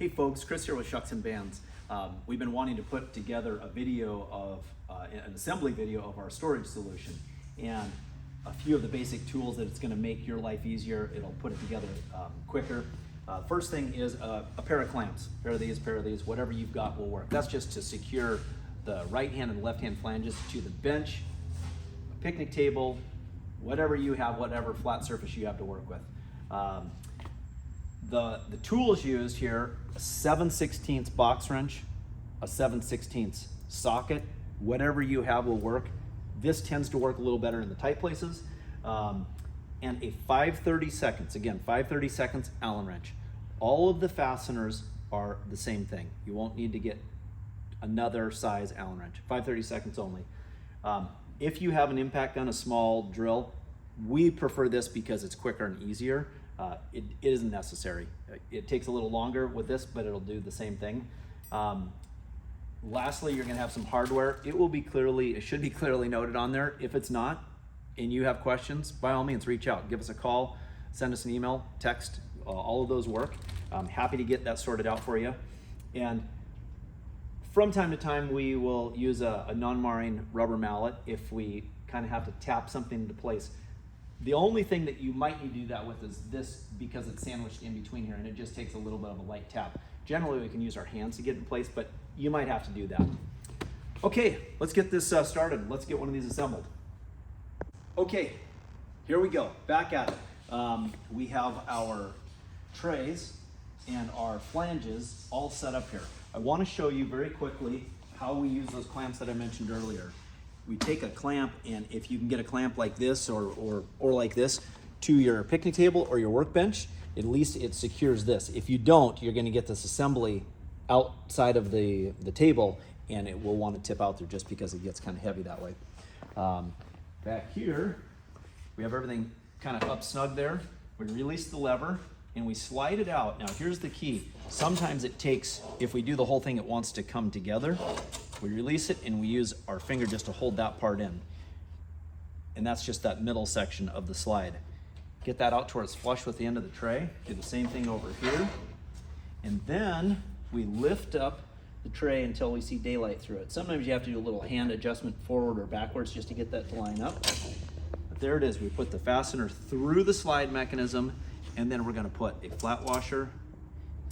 Hey folks, Kris here with Shuksan Vans. We've been wanting to put together a video of, an assembly video of our storage solution, and a few of the basic tools that it's going to make your life easier. It'll put it together quicker. First thing is a pair of clamps. Pair of these, whatever you've got will work. That's just to secure the right hand and left hand flanges to the bench, a picnic table, whatever you have, whatever flat surface you have to work with. The tools used here: a 7/16 box wrench, a 7/16 socket, whatever you have will work. This tends to work a little better in the tight places. And a 5/32, again, 5/32 Allen wrench. All of the fasteners are the same thing. You won't need to get another size Allen wrench, 5/32 only. If you have an impact gun, a small drill, we prefer this because it's quicker and easier. It isn't necessary. It takes a little longer with this, but it'll do the same thing. Lastly, you're going to have some hardware. It should be clearly noted on there. If it's not, and you have questions, by all means, reach out. Give us a call, send us an email, text. All of those work. I'm happy to get that sorted out for you. And from time to time, we will use a non-marring rubber mallet if we kind of have to tap something into place. The only thing that you might need to do that with is this, because it's sandwiched in between here, and it just takes a little bit of a light tap. Generally, we can use our hands to get in place, but you might have to do that. Okay, let's get this started. Let's get one of these assembled. Okay, here we go. Back at it. We have our trays and our flanges all set up here. I want to show you very quickly how we use those clamps that I mentioned earlier. We take a clamp, and if you can get a clamp like this or like this to your picnic table or your workbench, at least it secures this. If you don't, you're going to get this assembly outside of the table, and it will want to tip out there just because it gets kind of heavy that way. Back here, we have everything kind of up snug there. We release the lever and we slide it out. Now here's the key. Sometimes it takes, if we do the whole thing, it wants to come together. We release it and we use our finger just to hold that part in. And that's just that middle section of the slide. Get that out to where it's flush with the end of the tray. Do the same thing over here. And then we lift up the tray until we see daylight through it. Sometimes you have to do a little hand adjustment forward or backwards just to get that to line up. But there it is. We put the fastener through the slide mechanism, and then we're going to put a flat washer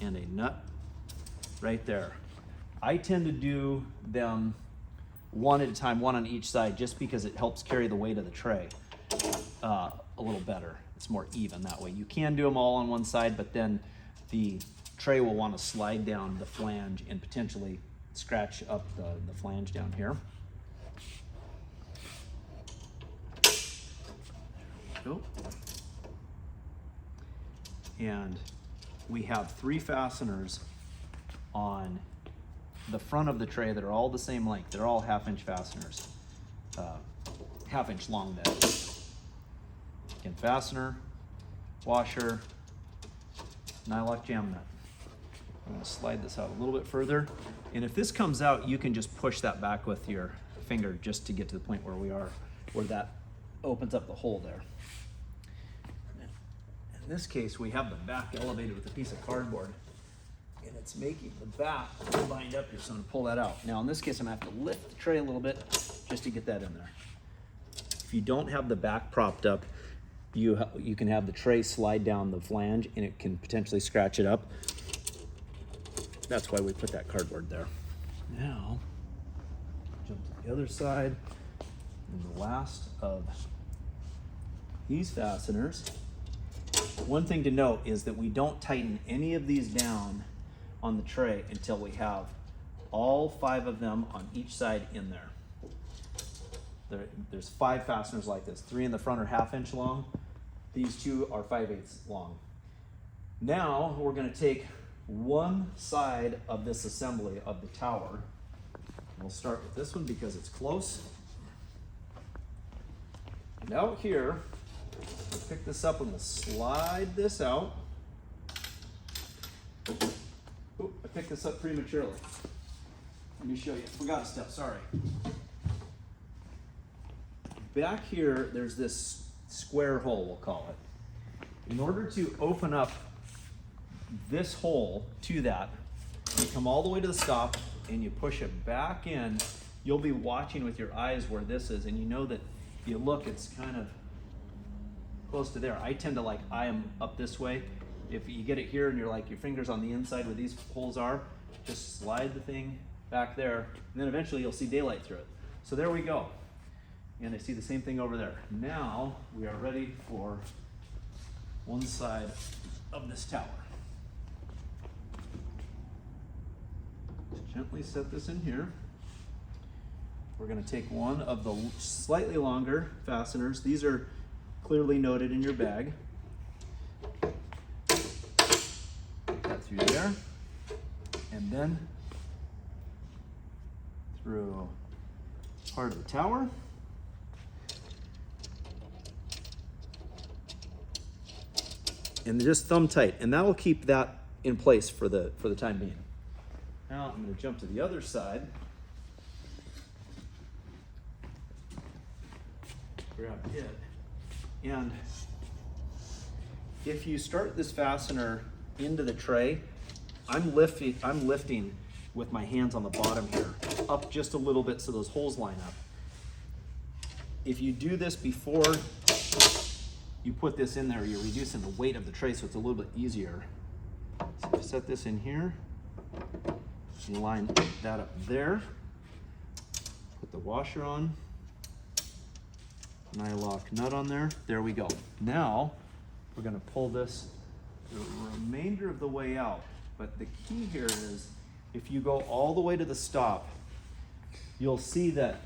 and a nut right there. I tend to do them one at a time, one on each side, just because it helps carry the weight of the tray a little better. It's more even that way. You can do them all on one side, but then the tray will want to slide down the flange and potentially scratch up the flange down here. There we go. And we have 3 fasteners on the front of the tray that are all the same length. They're all 1/2-inch fasteners, 1/2-inch long then. Again, fastener, washer, nylock jam nut. I'm going to slide this out a little bit further, and if this comes out, you can just push that back with your finger just to get to the point where we are, where that opens up the hole there. In this case, we have the back elevated with a piece of cardboard, and it's making the back bind up here, so I'm going to pull that out. Now in this case, I'm going to have to lift the tray a little bit just to get that in there. If you don't have the back propped up, you can have the tray slide down the flange, and it can potentially scratch it up. That's why we put that cardboard there. Now, jump to the other side, and the last of these fasteners. One thing to note is that we don't tighten any of these down on the tray until we have all 5 of them on each side in there. There's 5 fasteners like this. 3 in the front are 1/2-inch long. These 2 are 5/8 long. Now we're going to take one side of this assembly of the tower. We'll start with this one because it's close. And out here, we'll pick this up and we'll slide this out. Oh, I picked this up prematurely. Let me show you. Forgot a step, sorry. Back here, there's this square hole, we'll call it. In order to open up this hole to that. You come all the way to the stop and you push it back in. You'll be watching with your eyes where this is, and you know that you look, it's kind of close to there. I tend to like eye them up this way. If you get it here and you're like your fingers on the inside where these holes are, just slide the thing back there, and then eventually you'll see daylight through it. So there we go. And I see the same thing over there. Now we are ready for one side of this tower. Just gently set this in here. We're going to take one of the slightly longer fasteners. These are clearly noted in your bag. Put that through there, and then through part of the tower. And just thumb tight, and that will keep that in place for the time being. Now I'm going to jump to the other side. Grab it, and if you start this fastener into the tray, I'm lifting with my hands on the bottom here, up just a little bit so those holes line up. If you do this before you put this in there, you're reducing the weight of the tray, so it's a little bit easier. So if you set this in here, you line that up there, put the washer on, nylock nut on there, there we go. Now, we're gonna pull this the remainder of the way out, but the key here is, if you go all the way to the stop, you'll see that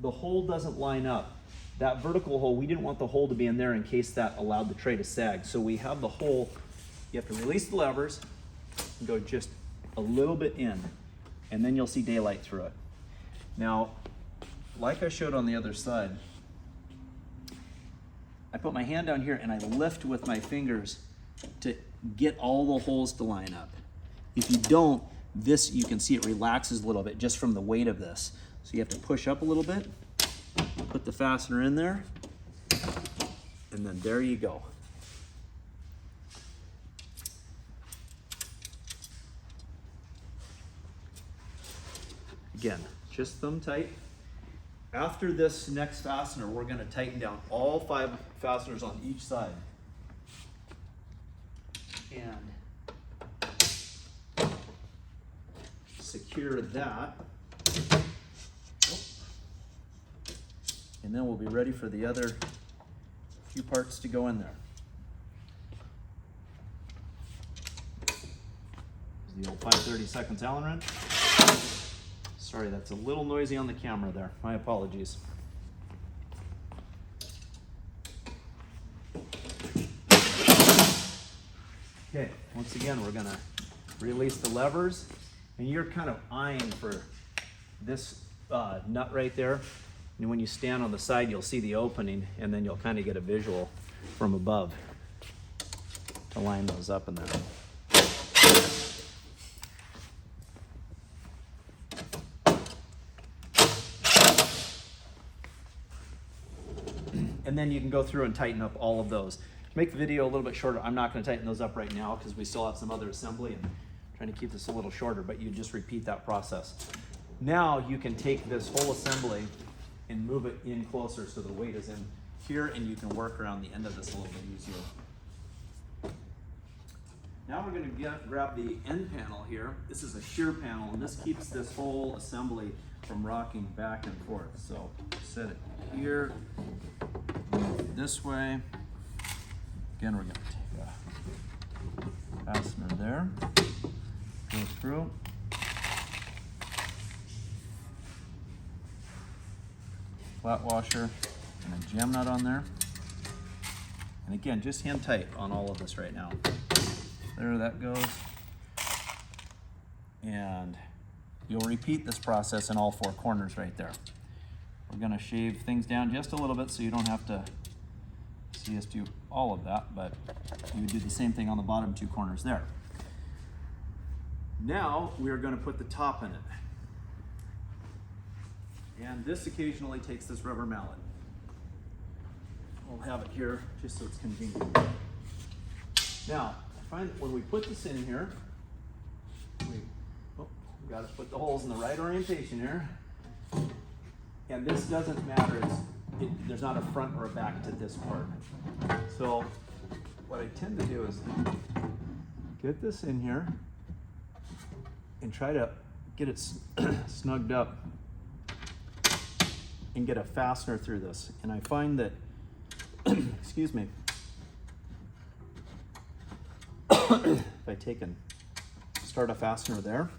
the hole doesn't line up. That vertical hole, we didn't want the hole to be in there in case that allowed the tray to sag. So we have the hole, you have to release the levers and go just a little bit in, and then you'll see daylight through it. Now, like I showed on the other side, I put my hand down here and I lift with my fingers to get all the holes to line up. If you don't, this, you can see it relaxes a little bit just from the weight of this. So you have to push up a little bit, put the fastener in there, and then there you go. Again, just thumb tight. After this next fastener, we're going to tighten down all 5 fasteners on each side. And secure that. And then we'll be ready for the other few parts to go in there. There's the old 5/32 Allen wrench. Sorry, that's a little noisy on the camera there. My apologies. Okay, once again, we're gonna release the levers, and you're kind of eyeing for this nut right there. And when you stand on the side, you'll see the opening, and then you'll kind of get a visual from above to line those up in there. And then you can go through and tighten up all of those. To make the video a little bit shorter, I'm not going to tighten those up right now because we still have some other assembly and I'm trying to keep this a little shorter, but you just repeat that process. Now you can take this whole assembly and move it in closer so the weight is in here, and you can work around the end of this a little bit easier. Now we're going to grab the end panel here. This is a shear panel, and this keeps this whole assembly from rocking back and forth. So set it here, move it this way. Again, we're going to take a fastener there, go through. Flat washer and a jam nut on there. And again, just hand tight on all of this right now. There that goes. And you'll repeat this process in all 4 corners right there. We're gonna shave things down just a little bit so you don't have to see us do all of that, but you would do the same thing on the bottom 2 corners there. Now we're gonna put the top in it. And this occasionally takes this rubber mallet. We'll have it here just so it's convenient. Now, if find that when we put this in here, we got to put the holes in the right orientation here. And this doesn't matter, there's not a front or a back to this part. So what I tend to do is get this in here and try to get it snugged up and get a fastener through this. And I find that, excuse me, if I take and start a fastener there,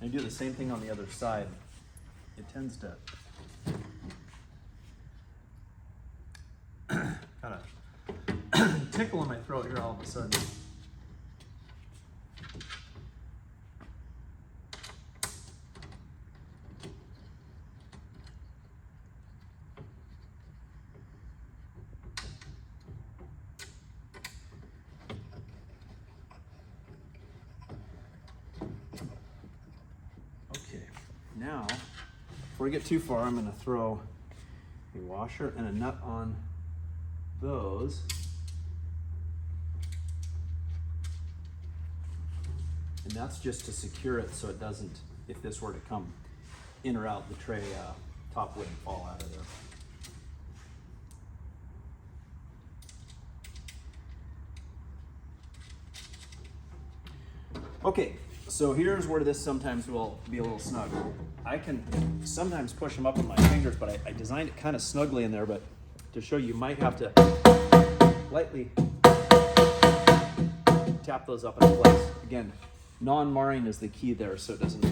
and do the same thing on the other side, it tends to kind of tickle in my throat here all of a sudden. Now, before we get too far, I'm going to throw a washer and a nut on those. And that's just to secure it so it doesn't, if this were to come in or out, the tray top wouldn't fall out of there. Okay. So here's where this sometimes will be a little snug. I can sometimes push them up with my fingers, but I designed it kind of snugly in there, but to show you might have to lightly tap those up in place. Again, non-marring is the key there so it doesn't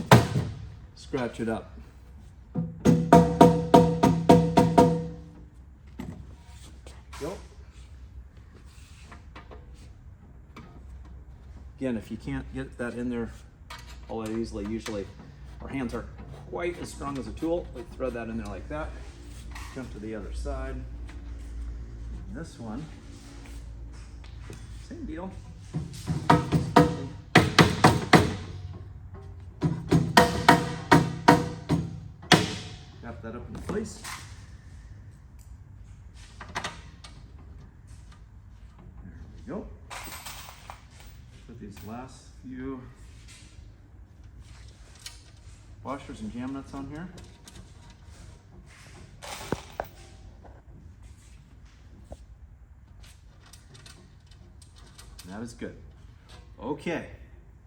scratch it up. Go. Again, if you can't get that in there all that easily, usually our hands aren't quite as strong as a tool. We throw that in there like that, jump to the other side. And this one, same deal. Tap that up in place. There we go. Put these last few washers and jam nuts on here. That is good. Okay,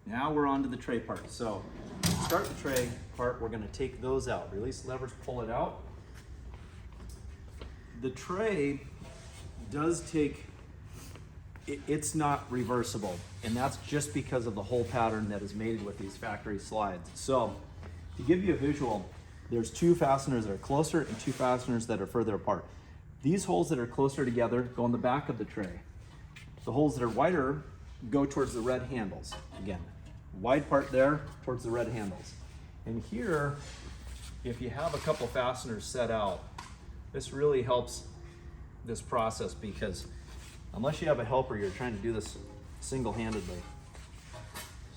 now we're on to the tray part. So to start the tray part, we're going to take those out. Release levers, pull it out. The tray does take, it's not reversible, and that's just because of the hole pattern that is made with these factory slides. So to give you a visual, there's two fasteners that are closer and two fasteners that are further apart. These holes that are closer together go in the back of the tray. The holes that are wider go towards the red handles. Again, wide part there towards the red handles. And here, if you have a couple fasteners set out, this really helps this process, because unless you have a helper, you're trying to do this single-handedly.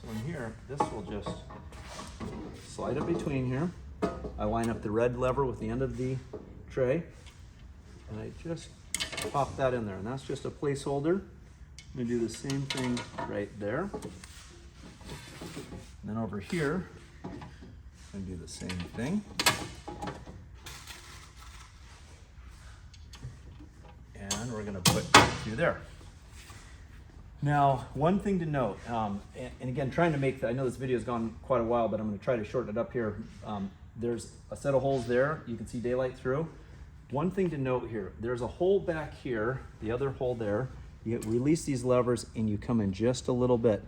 So in here, this will just slide it between here. I line up the red lever with the end of the tray, and I just pop that in there, and that's just a placeholder. I'm gonna do the same thing right there. And then over here, I'm gonna do the same thing. And we're gonna put through there. Now, one thing to note, and again, trying to make, I know this video has gone quite a while, but I'm gonna try to shorten it up here. There's a set of holes there, you can see daylight through. One thing to note here, there's a hole back here, the other hole there. You release these levers and you come in just a little bit.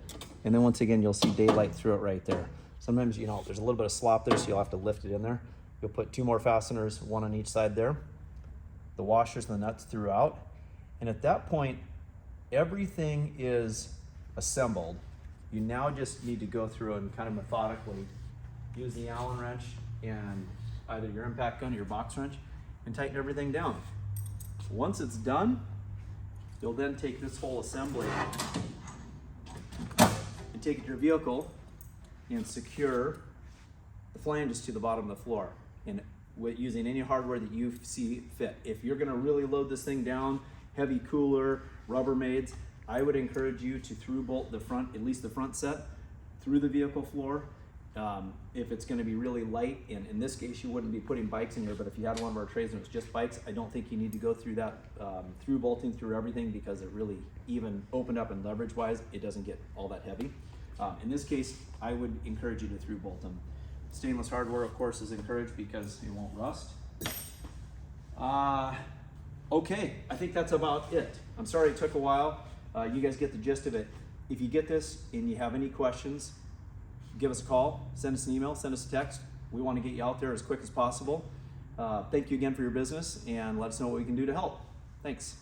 And then once again, you'll see daylight through it right there. Sometimes, you know, there's a little bit of slop there, so you'll have to lift it in there. You'll put two more fasteners, one on each side there. The washers and the nuts throughout. And at that point, everything is assembled. You now just need to go through and kind of methodically use the Allen wrench and either your impact gun or your box wrench and tighten everything down. Once it's done, you'll then take this whole assembly and take it to your vehicle and secure the flanges to the bottom of the floor, and using any hardware that you see fit. If you're gonna really load this thing down, heavy cooler, Rubbermaids, I would encourage you to through bolt the front, at least the front set, through the vehicle floor. If it's going to be really light, and in this case you wouldn't be putting bikes in here, but if you had one of our trays and it was just bikes, I don't think you need to go through that through bolting through everything, because it really, even opened up and leverage wise, it doesn't get all that heavy. In this case, I would encourage you to through bolt them. Stainless hardware, of course, is encouraged because it won't rust. Okay, I think that's about it. I'm sorry it took a while. You guys get the gist of it. If you get this and you have any questions, give us a call, send us an email, send us a text. We want to get you out there as quick as possible. Thank you again for your business, and let us know what we can do to help. Thanks.